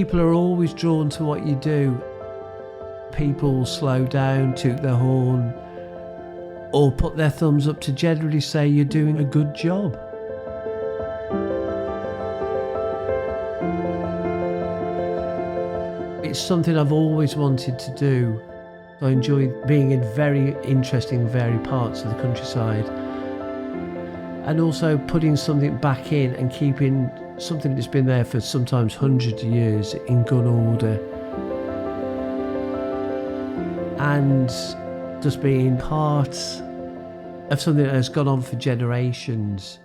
People are always drawn to what you do. People slow down, toot their horn, or put their thumbs up to generally say you're doing a good job. It's something I've always wanted to do. I enjoy being in very interesting, varied parts of the countryside, and also putting something back in and keeping something that's been there for sometimes hundreds of years in good order, and just being part of something that has gone on for generations.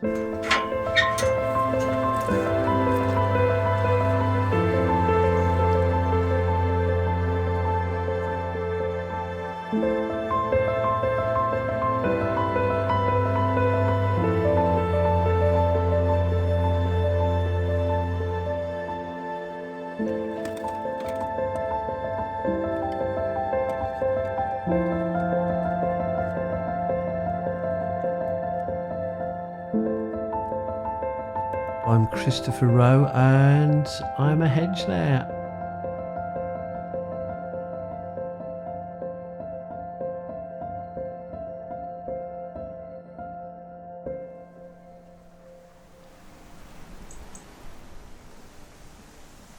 I'm Christopher Rowe and I'm a hedgelayer.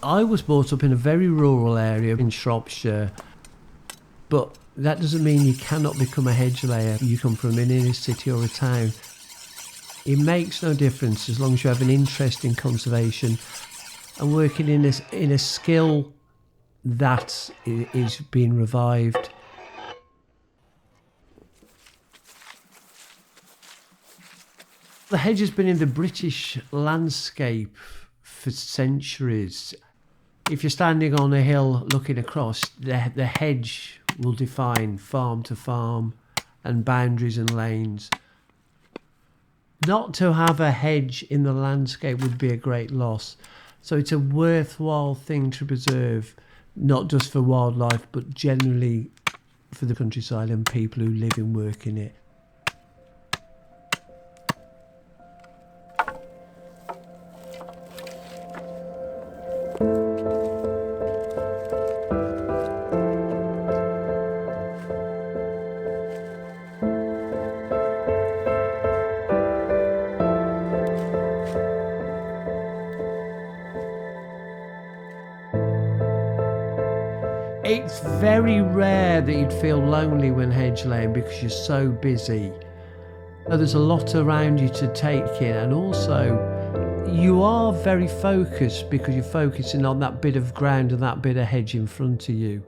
I was brought up in a very rural area in Shropshire, but that doesn't mean you cannot become a hedgelayer. You come from an inner city or a town. It makes no difference as long as you have an interest in conservation and working in a skill that is being revived. The hedge has been in the British landscape for centuries. If you're standing on a hill looking across, the hedge will define farm to farm and boundaries and lanes. Not to have a hedge in the landscape would be a great loss. So it's a worthwhile thing to preserve, not just for wildlife, but generally for the countryside and people who live and work in it. It's very rare that you'd feel lonely when hedgelaying because you're so busy. There's a lot around you to take in, and also you are very focused because you're focusing on that bit of ground and that bit of hedge in front of you.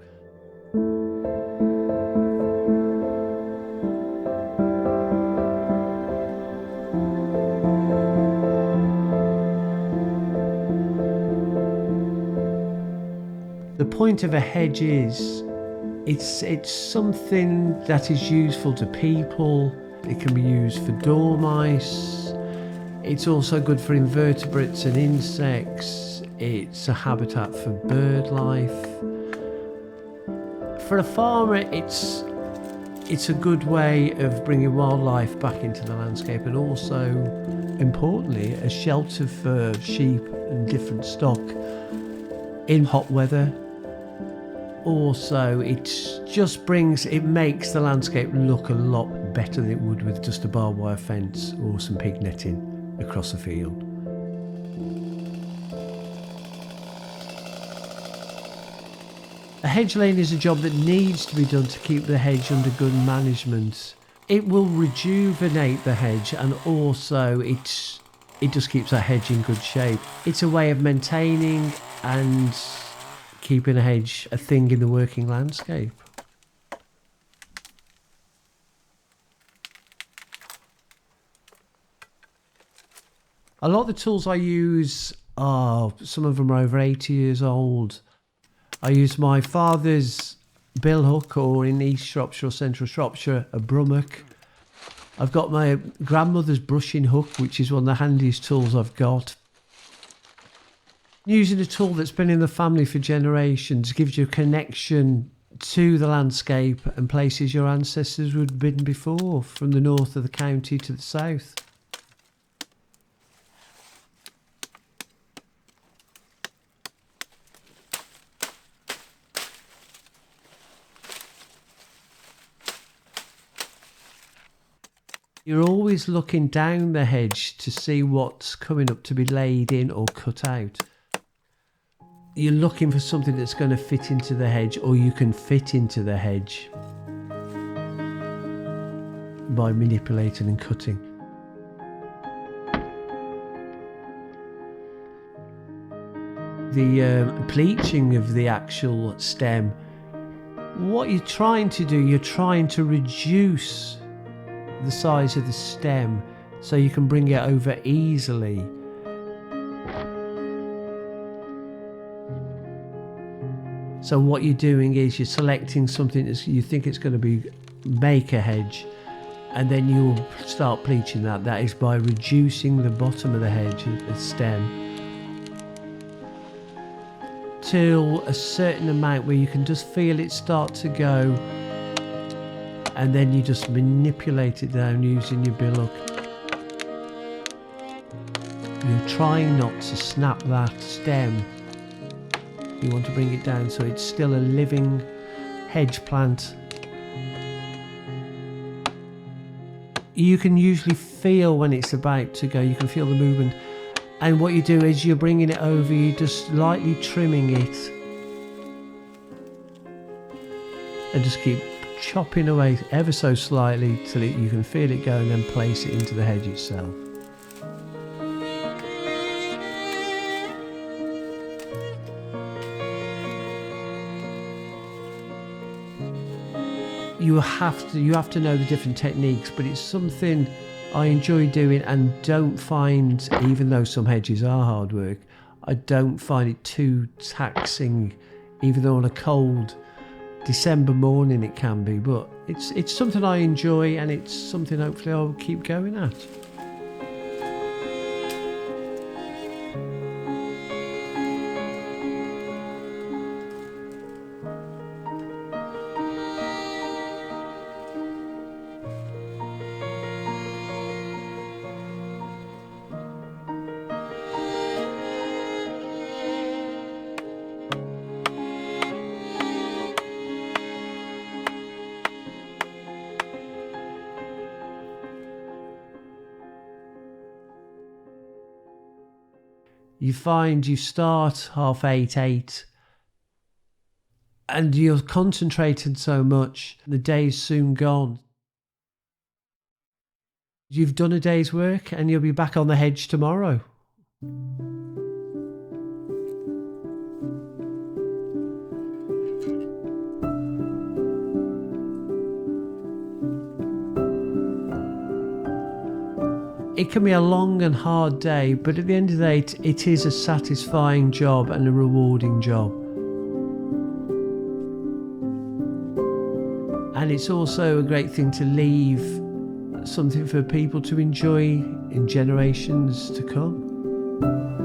The point of a hedge is it's something that is useful to people. It can be used for dormice. It's also good for invertebrates and insects. It's a habitat for bird life. For a farmer, it's a good way of bringing wildlife back into the landscape, and also, importantly, a shelter for sheep and different stock in hot weather. Also, it makes the landscape look a lot better than it would with just a barbed wire fence or some pig netting across a field. A hedge lane is a job that needs to be done to keep the hedge under good management. It will rejuvenate the hedge, and also it just keeps that hedge in good shape. It's a way of maintaining and keeping a hedge a thing in the working landscape. A lot of the tools I use some of them are over 80 years old. I use my father's bill hook, or in East Shropshire or Central Shropshire, a brummach. I've got my grandmother's brushing hook, which is one of the handiest tools I've got. Using a tool that's been in the family for generations gives you a connection to the landscape and places your ancestors would have been before, from the north of the county to the south. You're always looking down the hedge to see what's coming up to be laid in or cut out. You're looking for something that's going to fit into the hedge, or you can fit into the hedge by manipulating and cutting. The pleaching of the actual stem, what you're trying to do, you're trying to reduce the size of the stem so you can bring it over easily. So what you're doing is you're selecting something that you think it's going to make a hedge, and then you'll start pleaching that. That is by reducing the bottom of the hedge, the stem, till a certain amount where you can just feel it start to go, and then you just manipulate it down using your billock. You're trying not to snap that stem. You want to bring it down so it's still a living hedge plant. You can usually feel when it's about to go, you can feel the movement. And what you do is you're bringing it over, you're just lightly trimming it. And just keep chopping away ever so slightly till you can feel it go, and then place it into the hedge itself. You have to know the different techniques, but it's something I enjoy doing, and don't find, even though some hedges are hard work, I don't find it too taxing, even though on a cold December morning it can be, but it's something I enjoy, and it's something hopefully I'll keep going at. You find you start 8:30, and you're concentrated so much, the day's soon gone. You've done a day's work and you'll be back on the hedge tomorrow. It can be a long and hard day, but at the end of the day, it is a satisfying job and a rewarding job. And it's also a great thing to leave something for people to enjoy in generations to come.